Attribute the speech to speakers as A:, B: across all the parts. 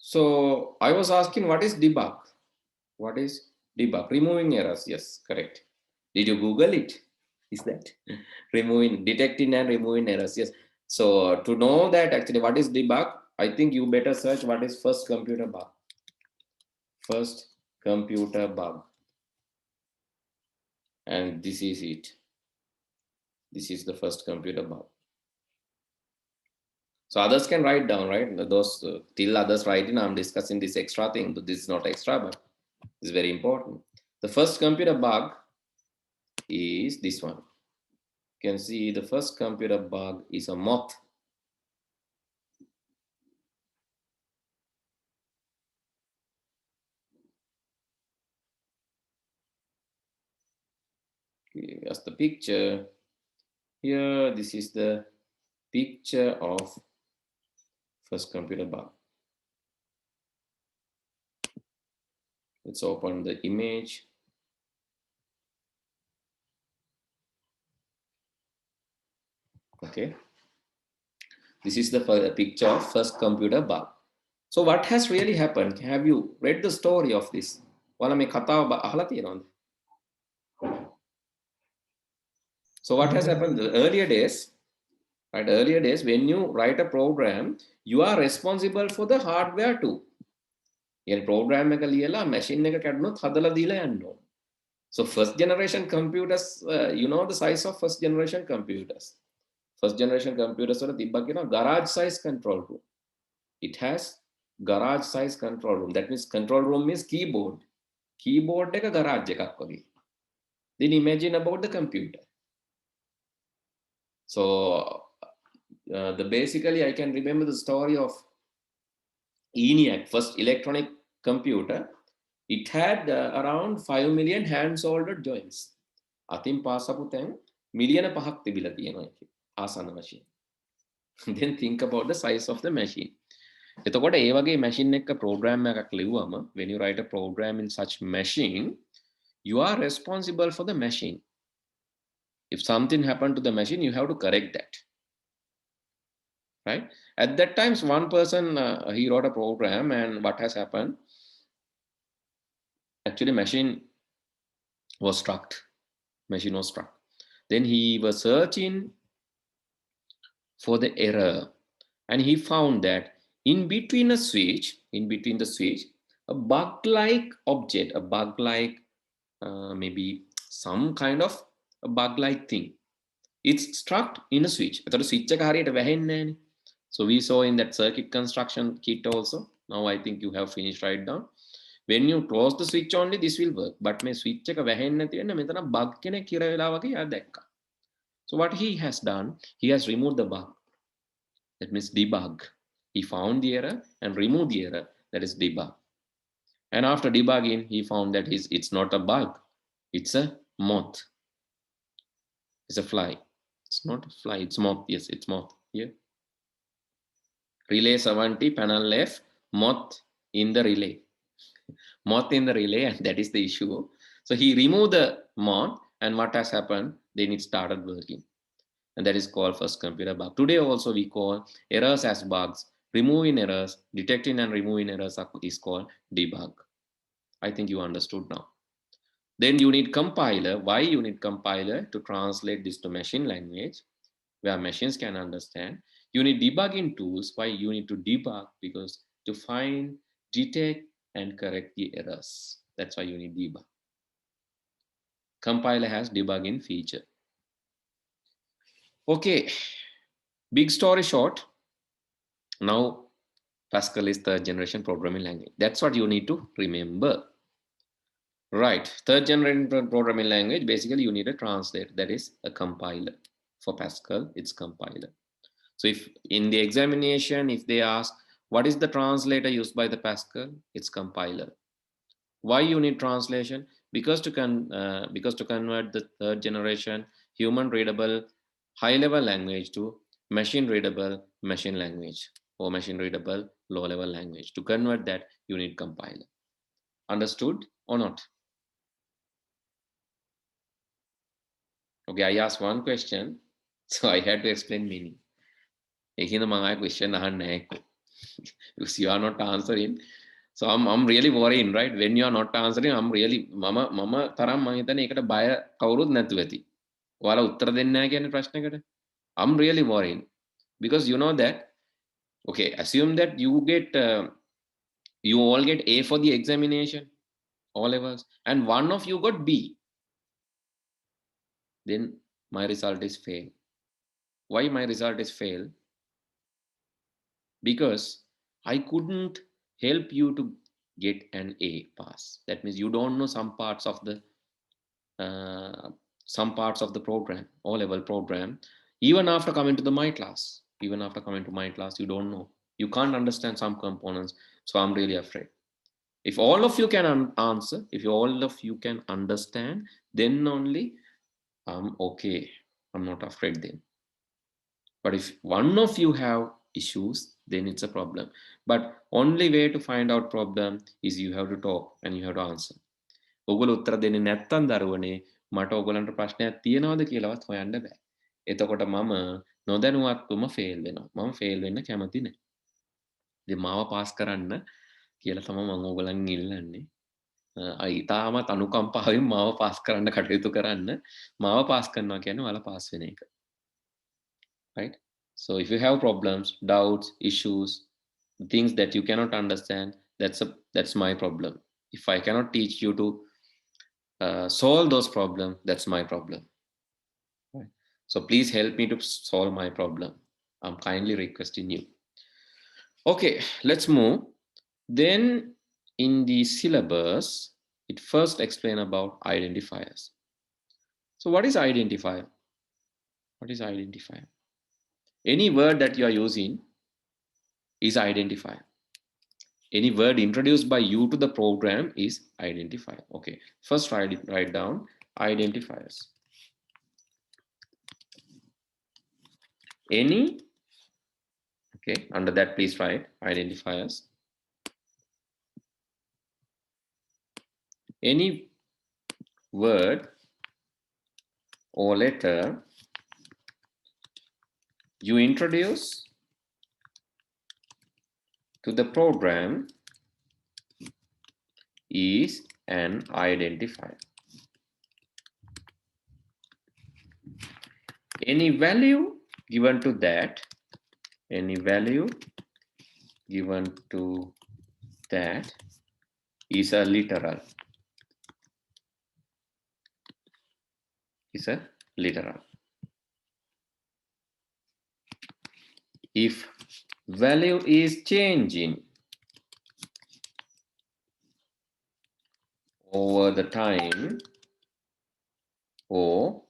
A: So I was asking, what is debug? What is debug? Removing errors. Yes, correct. Did you Google it? Is that removing, detecting and removing errors? Yes. So to know that actually what is debug, I think you better search what is first computer bug. First computer bug. And this is it. This is the first computer bug. So others can write down, right? Those till others write in, I'm discussing this extra thing. This is not extra, but it's very important. The first computer bug is this one. You can see the first computer bug is a moth. Here's the picture. Here, this is the picture of first computer bug. Let's open the image. Okay. This is the picture of first computer bug. So what has really happened? Have you read the story of this? So what has happened the earlier days, right? Earlier days, when you write a program, you are responsible for the hardware too. Yani program එක ලියලා machine එක කැඩුනොත් හදලා දීලා යන්න ඕන. So first generation computers, you know the size of first generation computers. First generation computers වල තිබ්බා කියනවා garage size control room. It has garage size control room. That means control room means keyboard. Keyboard එක garage එකක් වගේ. Then imagine about the computer. So the basically I can remember the story of ENIAC, first electronic computer. It had around 5 million hand soldered joints. අතින් පාසපු තැන් මිලියන 5ක් තිබිලා තියෙනවා ඒකේ ආසන්න machine. Then think about the size of the machine. එතකොට ඒ වගේ machine එකක program එකක් ලිව්වම when you write a program in such machine, you are responsible for the machine. If something happened to the machine, you have to correct that. Right? At that time, one person, he wrote a program, and what has happened? Actually, machine was struck. Machine was struck. Then he was searching for the error, and he found that in between the switch, a bug-like object, a bug-like, maybe some kind of a bug-like thing. It's struck in a switch. So we saw in that circuit construction kit also. Now I think you have finished right down. When you close the switch only, this will work. But me switch එක වැහෙන්නේ නැති වෙන්න මෙතන bug කෙනෙක් කිර වෙලා වගේ යා දැක්කා. So what he has done, he has removed the bug. That means debug. He found the error and removed the error. That is debug. And after debugging, he found that it's not a bug. It's a moth. It's a fly. It's not a fly. It's moth. Yes, it's moth. Here. Relay 70, panel left, moth in the relay. Moth in the relay, and that is the issue. So he removed the moth, and what has happened? Then it started working. And that is called first computer bug. Today also we call errors as bugs. Removing errors, detecting and removing errors is called debug. I think you understood now. Then you need compiler. Why you need compiler? To translate this to machine language, where machines can understand. You need debugging tools. Why you need to debug? Because to find, detect, and correct the errors. That's why you need debug. Compiler has debugging feature. Okay, big story short. Now Pascal is third generation programming language. That's what you need to remember. Right, third generation programming language, basically you need a translator, that is a compiler. For Pascal, it's compiler. So if in the examination, if they ask, what is the translator used by the Pascal? It's compiler. Why you need translation? Because to convert the third generation human readable high level language to machine readable machine language, or machine readable low level language. To convert that, you need compiler. Understood or not? Okay, I asked one question, so I had to explain meaning. Question Because you are not answering. So I'm really worrying, right? When you are not answering, I'm really mama taram මම හිතන්නේ ඒකට බය කවුරුත් නැතුව ඇති. ඔයාලා උත්තර දෙන්නේ නැහැ කියන්නේ ප්‍රශ්නකට. I'm really worrying because you know that, okay, assume that you all get A for the examination, all levels, and one of you got B. Then my result is fail. Why my result is fail? Because I couldn't help you to get an A pass. That means you don't know some parts of the program, O-level program. Even after coming to my class, you don't know. You can't understand some components. So I'm really afraid. If all of you can answer, if all of you can understand, then only I'm okay. I'm not afraid then. But if one of you have issues, then it's a problem. But only way to find out problem is you have to talk and you have to answer. ඔගොල්ලෝ උත්තර දෙන්නේ නැත්තම් දරුවනේ මට ඔයගොල්ලන්ට ප්‍රශ්නයක් තියෙනවද කියලාවත් හොයන්න බෑ. එතකොට මම නොදැනුවත්වම ෆේල් වෙනවා. මම ෆේල් වෙන්න කැමති නැහැ. ඉතින් මාව පාස් කරන්න කියලා තමයි මම ඔයගොල්ලන් ඉල්ලන්නේ. ඊටාමත් අනුකම්පාවෙන් මාව පාස් කරන්න කටයුතු කරන්න. මාව පාස් කරනවා කියන්නේ ඔයාලා පාස් වෙන එක. Right? So if you have problems, doubts, issues, things that you cannot understand, that's my problem. If I cannot teach you to solve those problems, that's my problem. Right? So please help me to solve my problem. I'm kindly requesting you. Okay, let's move. Then in the syllabus, it first explain about identifiers. So what is identifier? What is identifier? Any word that you are using is identifier. Any word introduced by you to the program is identifier. Okay, first write down identifiers. Any, okay, under that please write identifiers. Any word or letter you introduce to the program is an identifier. Any value given to that, is a literal. If value is changing over the time or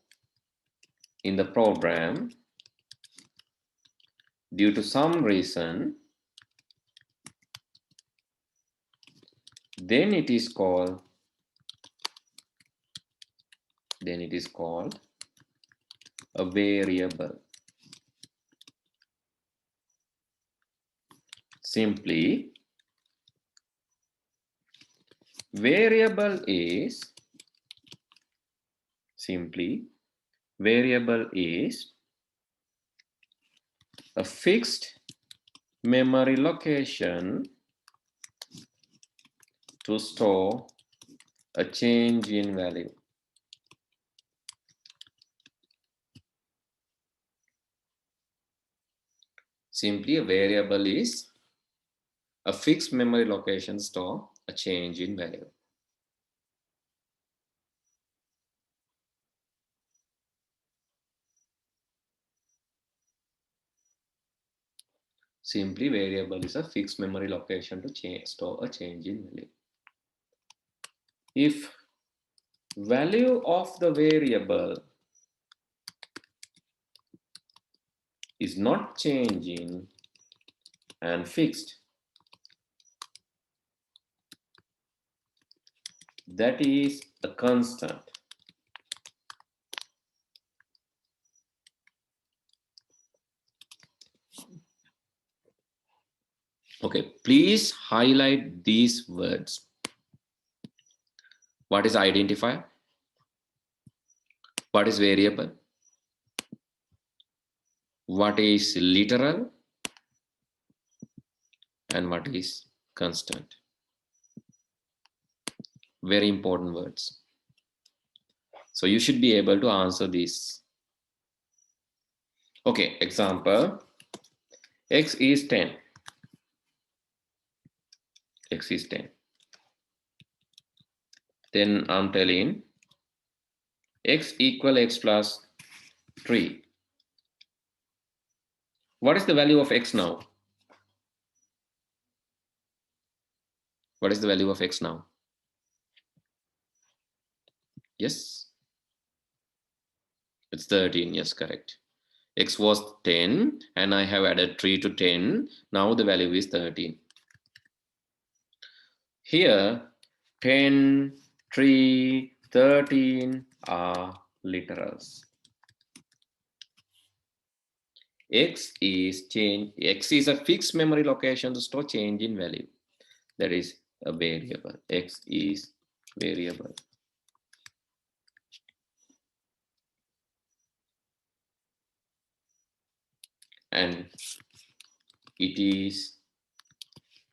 A: in the program due to some reason, then it is called a variable. Simply, variable is a fixed memory location to store a change in value. Simply, a variable is a fixed memory location to store a change in value. Simply, variable is a fixed memory location to store a change in value. If value of the variable is not changing and fixed, that is a constant. Okay, please highlight these words. What is identifier? What is variable? What is literal? and what is constant. Very important words. So you should be able to answer this. Okay, example, x is 10. X is 10. Then I'm telling x equal x plus 3. What is the value of x now? What is the value of x now? Yes, it's 13. Yes, correct. X was 10 and I have added 3 to 10. Now the value is 13. Here 10, 3, 13 are literals. X is a fixed memory location to store change in value. That is a variable. X is variable. And it is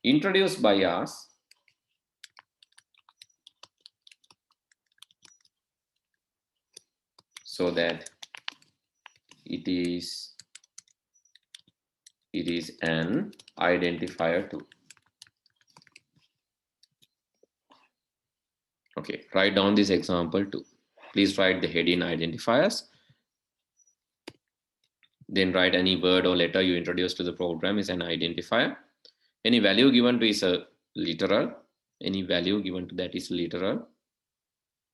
A: introduced by us so that it is an identifier too. Okay, write down this example too. Please write the heading identifiers. Then write any word or letter you introduce to the program is an identifier. Any value given to is a literal. Any value given to that is literal.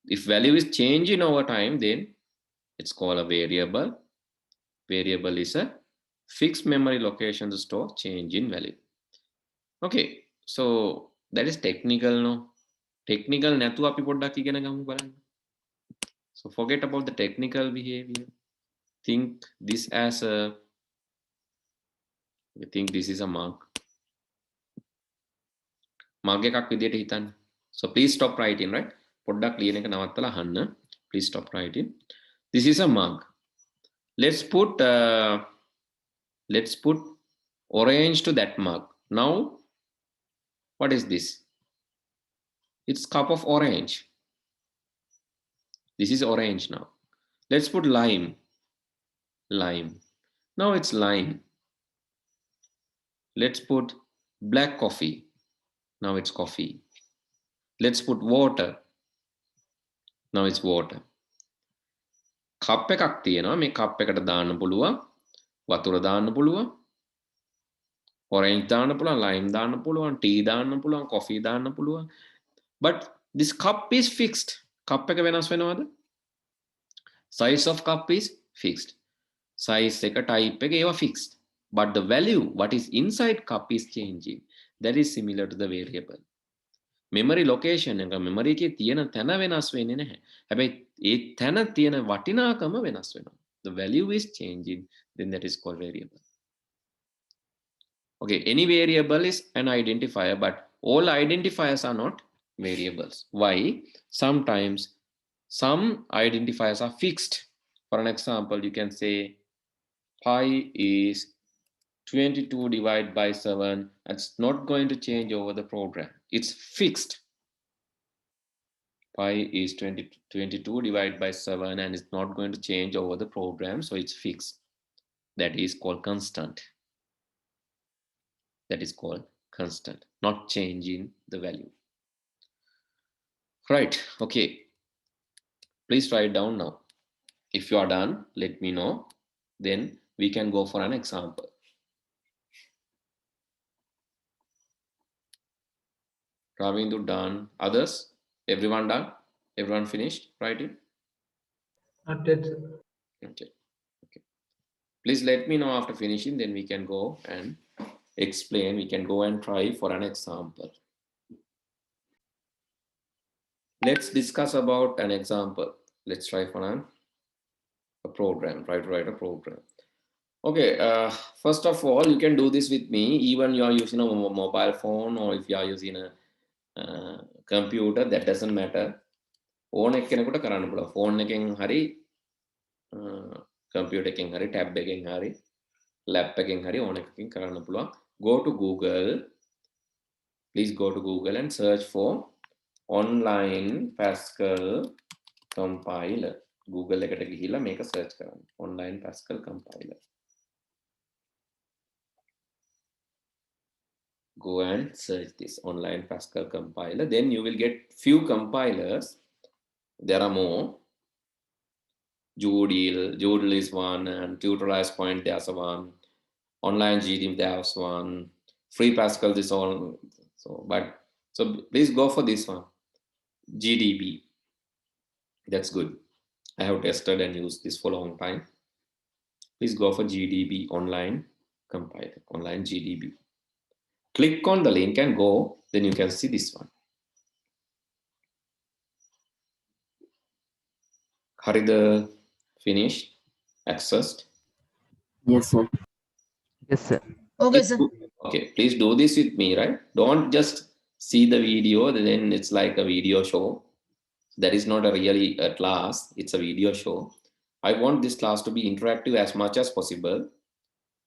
A: If value is changing over time, then it's called a variable. Variable is a fixed memory location to store change in value. Okay, so that is technical, no? Technical නැතු අපි පොඩ්ඩක් ඉගෙන ගමු බලන්න. So forget about the technical behavior. Think this as a, we think this is a mug. Mug එකක් විදියට හිතන්න. So please stop writing, right? පොඩ්ඩක් ලියන එක නවත්තලා අහන්න. Please stop writing. This is a mug. Let's put orange to that mug. Now what is this? It's cup of orange. This is orange now. Let's put lime. Now it's lime. Let's put black coffee. Now it's coffee. Let's put water. Now it's water. කප් එකක් තියෙනවා. මේ කප් එකට දාන්න පුළුවන්. වතුර දාන්න පුළුවන්. orange දාන්න පුළුවන්, lime දාන්න පුළුවන්, tea දාන්න පුළුවන්, coffee දාන්න පුළුවන්. But this cup is fixed. කප් එක වෙනස් වෙනවද? Size of cup is fixed. Size එක, type එක ඒවා fixed. But the value, what is inside cup is changing. That is similar to the variable. Memory location එක memory එකේ තියෙන තැන වෙනස් වෙන්නේ නැහැ. හැබැයි ඒ තැන තියෙන වටිනාකම වෙනස් වෙනවා. The value is changing, then that is called variable. Okay, any variable is an identifier, but all identifiers are not variables. Why? Sometimes some identifiers are fixed. For an example, you can say pi is 22 divided by 7. It's not going to change over the program. It's fixed. Pi is 22 divided by 7 and it's not going to change over the program. So it's fixed. That is called constant. That is called constant, not changing the value. Right, okay. Please write down now. If you are done, let me know. Then we can go for an example. Ravindu done. Others? Everyone done? Everyone finished writing?
B: Not yet.
A: Okay. Please let me know after finishing, then we can go and explain. We can go and try for an example. Let's discuss about an example. Let's try for a program. Try to write a program. Okay, first of all, you can do this with me. Even you are using a mobile phone or if you are using a computer, that doesn't matter. ඕන එක්කෙනෙකුට කරන්න පුළුවන්. Phone එකෙන් හරි computer එකෙන් හරි tab එකෙන් හරි lap එකෙන් හරි ඕන එකකින් කරන්න පුළුවන්. Go to Google please go to Google and search for online Pascal compiler. Google එකට ගිහිල්ලා මේක search කරන්න. Online Pascal compiler. Go and search this online Pascal compiler. Then you will get few compilers. There are more. Joodle is one, and Tutorize Point there's one. Online GD there's one. Free Pascal this all. So please go for this one. GDB. That's good. I have tested and used this for a long time. Please go for GDB online compiler, online GDB. Click on the link and go, then you can see this one. Harida finished, accessed?
C: Yes, sir. Yes, sir.
D: Okay, sir.
A: Okay, please do this with me, right? Don't just see the video, then it's like a video show. That is not really a class, it's a video show. I want this class to be interactive as much as possible.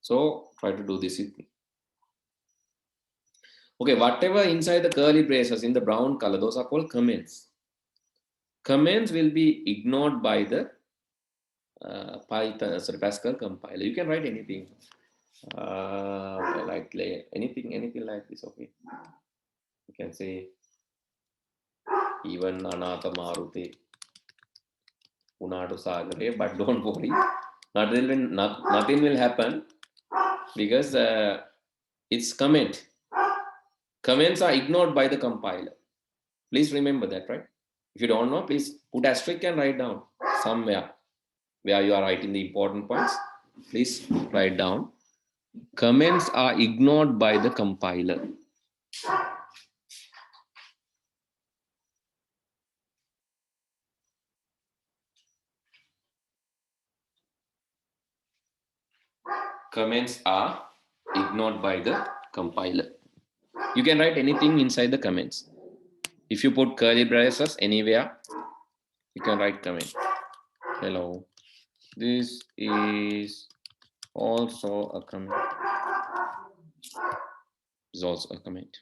A: So try to do this with me. Okay, whatever inside the curly braces in the brown color, those are called comments. Comments will be ignored by the Pascal compiler. You can write anything, like anything like this. Okay, you can say even Anatha Marute Unadu Sagare, but don't worry, nothing will happen because it's comment. Comments are ignored by the compiler. Please remember that, right? If you don't know, please put asterisk and write down somewhere where you are writing the important points. Please write down. Comments are ignored by the compiler. Comments are ignored by the compiler. You can write anything inside the comments. If you put curly braces anywhere, you can write comment. Hello, this is also a comment. Is also a comment.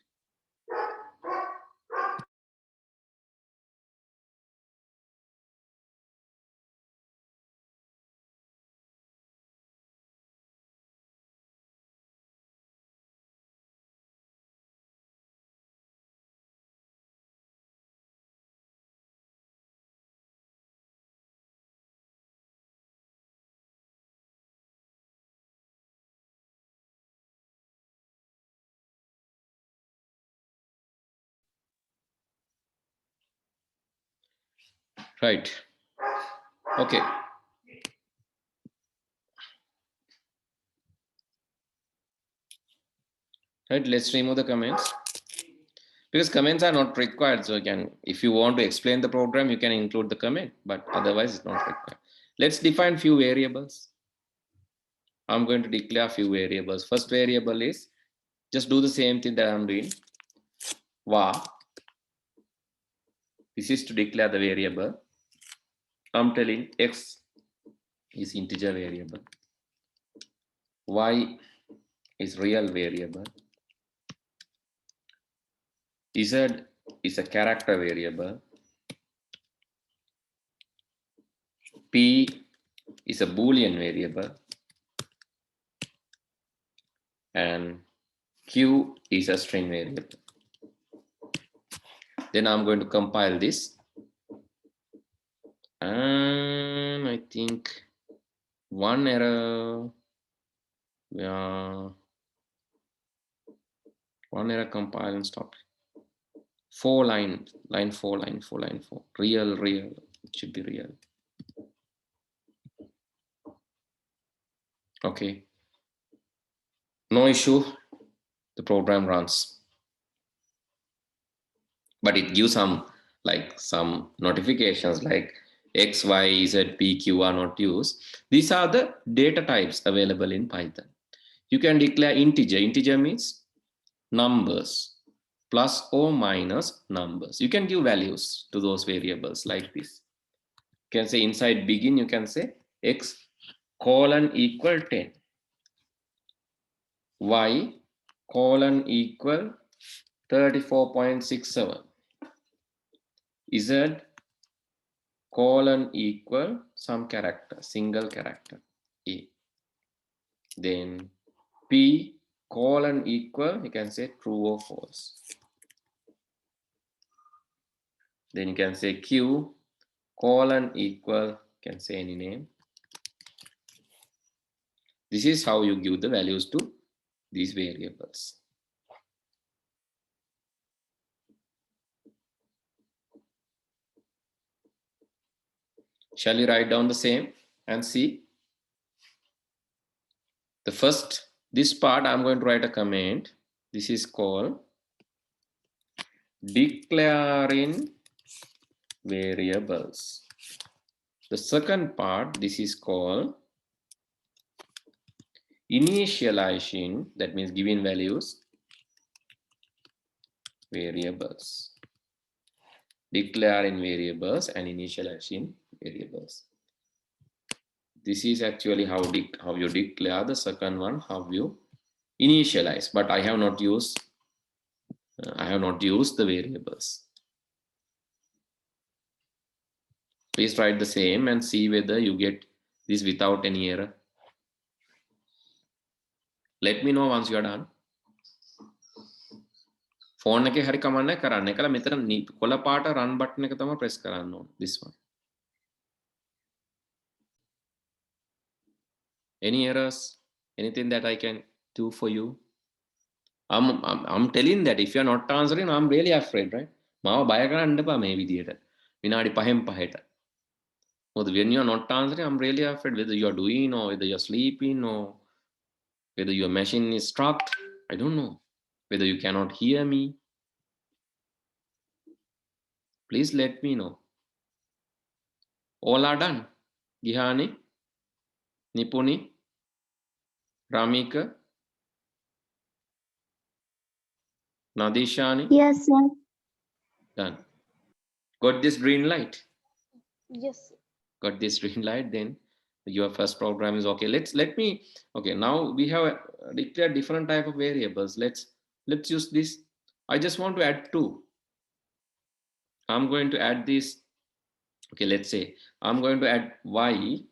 A: Right. Okay. Right. Let's remove the comments because comments are not required. So again, if you want to explain the program, you can include the comment, but otherwise it's not required. Let's define few variables. I'm going to declare few variables. First variable is just do the same thing that I'm doing. Var. This is to declare the variable. I'm telling X is integer variable. Y is real variable. Z is a character variable. P is a Boolean variable. And Q is a string variable. Then I'm going to compile this. And I think one error. Yeah. One error compile and stop. 4 line 4. Real. It should be real. Okay. No issue. The program runs. But it gives some notifications like X, Y, Z, P, Q are not used. These are the data types available in Python. You can declare integer. Integer means numbers, plus or minus numbers. You can give values to those variables like this. You can say inside begin, you can say X colon equal 10. Y colon equal 34.67. Z colon equal some character, single character A. Then P colon equal, you can say true or false. Then you can say Q colon equal, you can say any name. This is how you give the values to these variables. Shall we write down the same and see? The first, this part I'm going to write a comment. This is called declaring variables. The second part, this is called initializing, that means giving values, variables. Declaring variables and initializing variables. This is actually how you declare. The second one, how you initialize, but I have not used the variables. Please write the same and see whether you get this without any error. Let me know once you are done. Phone එකේ හරි කමන්න කරන්න. එකලා මෙතන කොළ පාට run button එක තමයි press කරන්න ඕන. This one. Any errors? Anything that I can do for you? I'm telling that if you are not answering, I'm really afraid, right? මාව බය කරන්න එපා මේ විදියට. විනාඩි 5න් 5ට. But when you are not answering, I'm really afraid whether you are doing or whether you're sleeping or whether your machine is struck. I don't know. Whether you cannot hear me. Please let me know. All are done. Gihani, Nipuni, Ramika, Nadishani.
D: Yes, sir.
A: Done. Got this green light?
D: Yes, sir.
A: Got this green light, then your first program is okay. Okay, now we have declared different type of variables. Let's use this. I just want to add 2. I'm going to add this. Okay, let's say I'm going to add y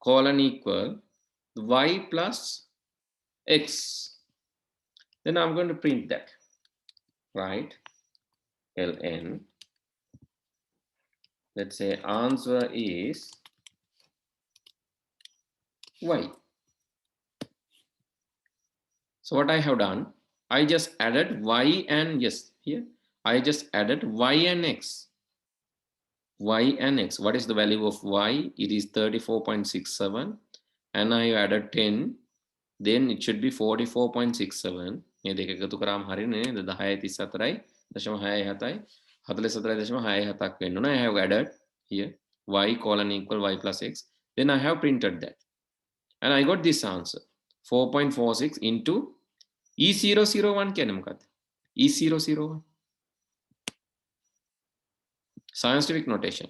A: colon equal y plus x. Then I'm going to print that, right? ln. Let's say answer is y. So what I have done, I just added y and yes, here I just added y and x. Y and x. What is the value of y? It is 34.67 and I added 10. Then it should be 44.67. මේ දෙක එකතු කරාම හරියන්නේ නේද? 10.34.67යි 44.67ක් වෙන්න ඕන. I have added here y colon equal y plus x. Then I have printed that. And I got this answer. 4.46 into E001 කියන්නේ මොකක්ද? E001. Scientific notation.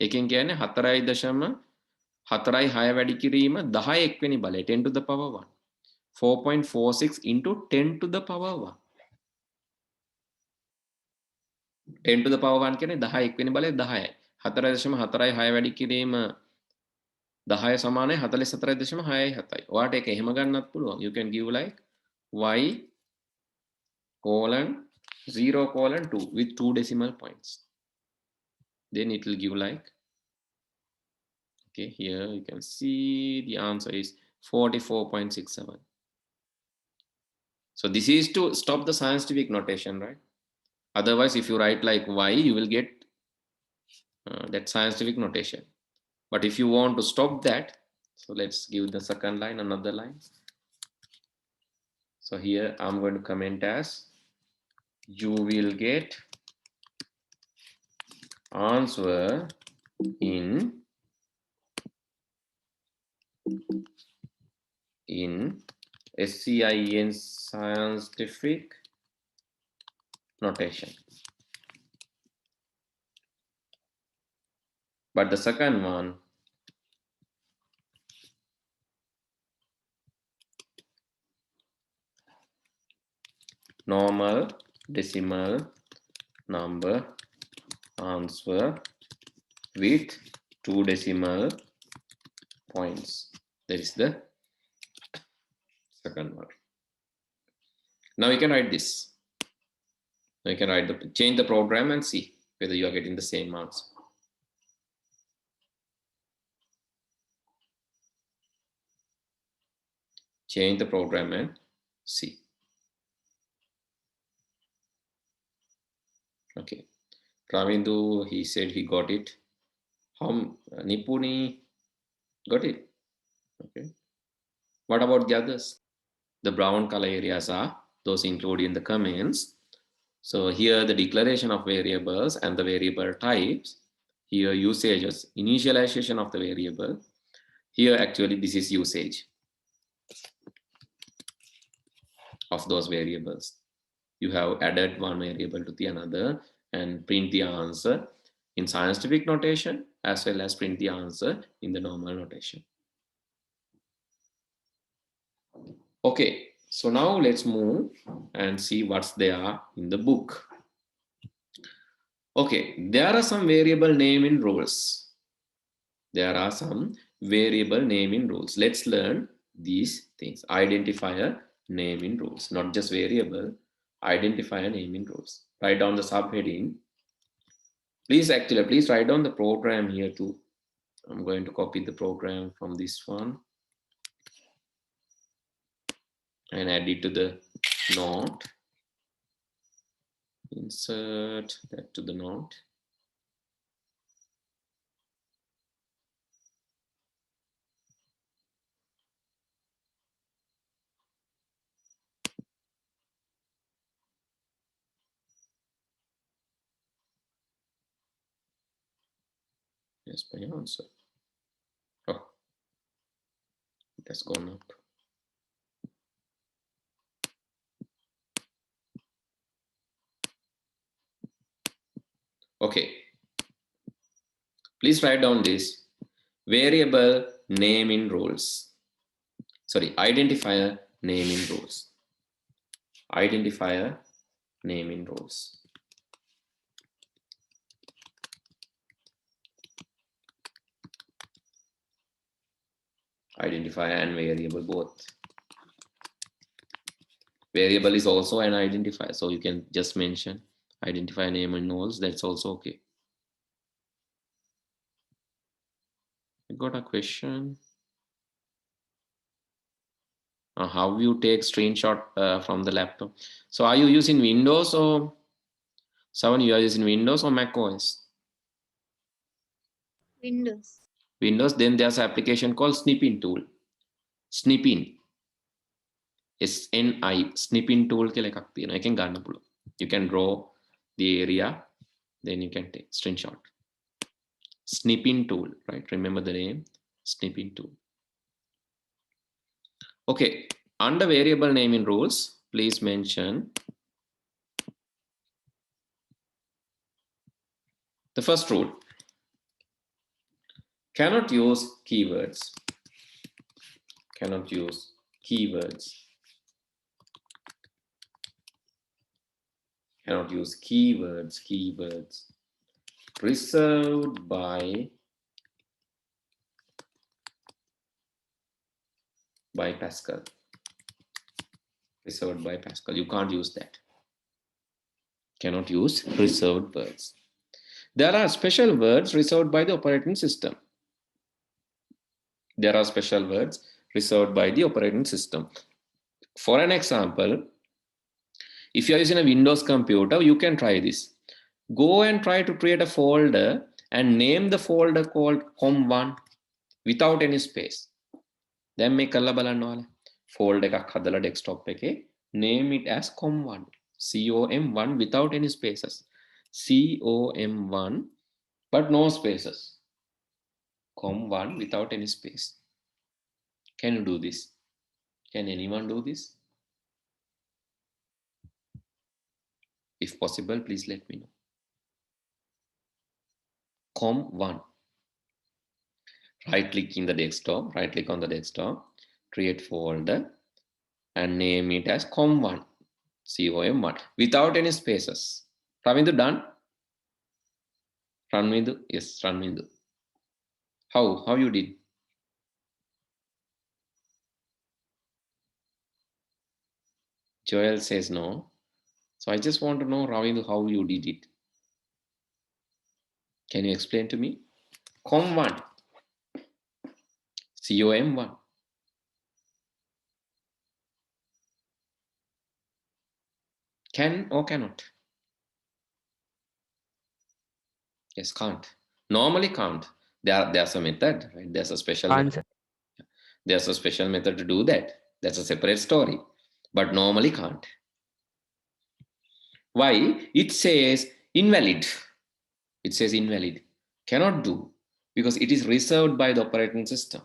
A: එකෙන් කියන්නේ 4.46 වැඩි කිරීම 10 වෙනි බලය 10 to the power 1. 4.46 into 10 to the power 1. 10 to the power 1 කියන්නේ 10 වෙනි බලය 10යි. 4.46 වැඩි කිරීම 10 සමානයි 44.67යි. ඔයාට ඒක එහෙම ගන්නත් පුළුවන්. You can give like y colon 0 colon 2 with 2 decimal points. Then it will give like, okay, here you can see the answer is 44.67. So this is to stop the scientific notation, right? Otherwise, if you write like y, you will get that scientific notation. But if you want to stop that, so let's give the second line, another line. So here I'm going to comment as you will get answer in SCIN scientific notation. But the second one, normal, decimal, number, answer with 2 decimal points. That is the second one. Now you can write this. Now you can change the program and see whether you are getting the same answer. Change the program and see. Okay. Ravindu, he said he got it. Nipuni got it. Okay. What about the others? The brown color areas are those included in the comments. So here the declaration of variables and the variable types. Here usages, initialization of the variable. Here actually this is usage of those variables. You have added one variable to the another and print the answer in scientific notation as well as print the answer in the normal notation. Okay, so now let's move and see what's there in the book. Okay, there are some variable naming rules. There are some variable naming rules. Let's learn these things. Identifier naming rules, not just variable, identifier naming rules. Write down the subheading. Please write down the program here too. I'm going to copy the program from this one and add it to the note. Insert that to the note. Yes, my answer. Oh, it has gone up. Okay. Please write down this variable naming rules. Sorry, identifier naming rules. Identifier naming rules. Identifier and variable both. Variable is also an identifier, so you can just mention identifier name and rules. That's also okay. I got a question. How you take screenshot from the laptop? So are you using Windows or someone you are using Windows or Mac OS?
D: Windows.
A: Windows, then there's an application called snipping tool. Snipping. SNI. Snipping tool ke ekak thiyena. Eken ganna puluwan. You can draw the area, then you can take screenshot. Snipping tool, right? Remember the name, snipping tool. Okay, under variable naming rules, please mention the first rule. Cannot use keywords. Cannot use keywords. Cannot use keywords. Reserved by Pascal. Reserved by Pascal. You can't use that. Cannot use reserved words. There are special words reserved by the operating system. There are special words reserved by the operating system. For an example, if you are using a Windows computer, you can try this. Go and try to create a folder and name the folder called com1 without any space. Then make a folder එකක් හදලා desktop එකේ name it as com1. com1 without any spaces. com1 but no spaces. com1 without any space. Can you do this? Can anyone do this? If possible, please let me know. com1. Right click in the desktop, right click on the desktop, create folder and name it as com1. COM1 without any spaces. Ravindu done? Ranvindu? Yes, Ranvindu. How you did? Joel says no. So I just want to know, Ravindu, how you did it. Can you explain to me? COM1. COM1. Can or cannot? Yes, can't. Normally can't. There's a method, right? There's a special method. There's a special method to do that. That's a separate story. But normally can't. Why? It says invalid. It says invalid. Cannot do. Because it is reserved by the operating system.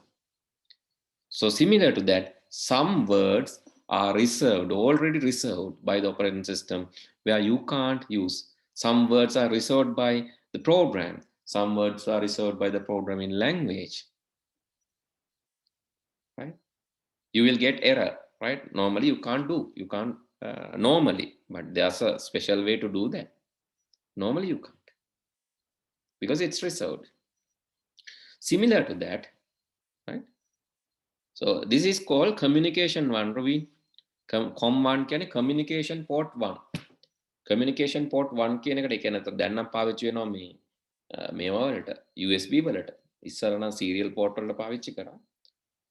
A: So similar to that, some words are reserved, already reserved by the operating system where you can't use. Some words are reserved by the program. Some words are reserved by the programming language. Right? You will get error, right? Normally you can't do, you can't normally, but there's a special way to do that. Normally you can't because it's reserved. Similar to that, right? So this is called communication one, Ravi. COM1 කියන්නේ communication port 1. communication port 1 කියන එකට ඒ කියන්නේ දැන් නම් පාවිච්චි වෙනවා මේවා වලට USB වලට. ඉස්සර නම් serial port වලට පාවිච්චි කරා.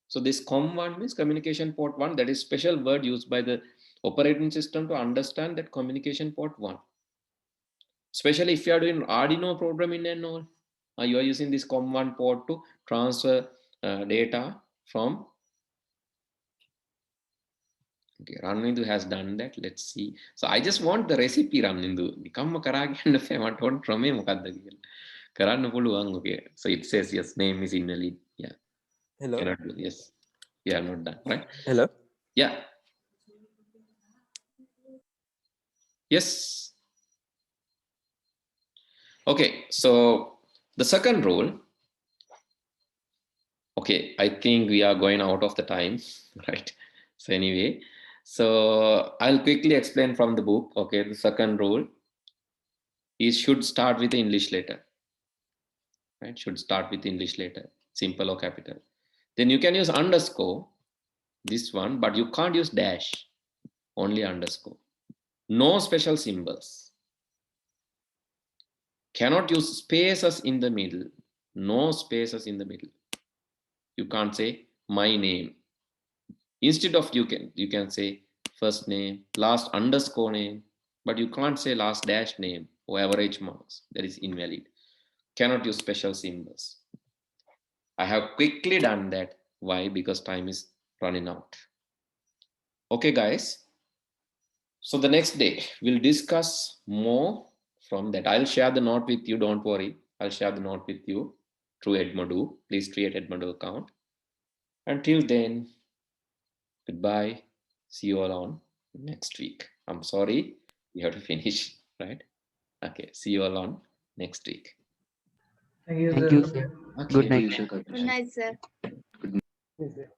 A: So this COM1 means communication port 1. That is special word used by the operating system to understand that communication port 1. Especially if you are doing Arduino programming and all, you are using this COM1 port to transfer data from. Okay, Ranvindu has done that. Let's see. So I just want the recipe, Ranvindu. Nikamma karagena fe mata on ක්‍රමය මොකක්ද කියලා. කරන්න පුළුවන්. Okay. So it says yes, name is invalid. Yeah.
D: Hello.
A: Cannot do. Yes. Yeah, not done. Right?
D: Hello.
A: Yeah. Yes. Okay. So the second rule. Okay, I think we are going out of the time, right? So anyway, so I'll quickly explain from the book. Okay, the second rule is should start with the English letter, right? Should start with English letter, simple or capital. Then you can use underscore, this one, but you can't use dash, only underscore. No special symbols. Cannot use spaces in the middle. No spaces in the middle. You can't say my name. Instead of you can say first name, last underscore name, but you can't say last dash name or average marks. That is invalid. Cannot use special symbols. I have quickly done that. Why? Because time is running out. Okay, guys. So the next day we'll discuss more from that. I'll share the note with you. Don't worry. I'll share the note with you through Edmodo. Please create Edmodo account. Until then, goodbye. See you all on next week. I'm sorry, we have to finish, right? Okay, see you all on next week.
B: Thank you,
C: Thank
B: sir.
C: you, sir.
A: Okay.
C: Good night.
E: Good night, sir.
B: Yes, sir.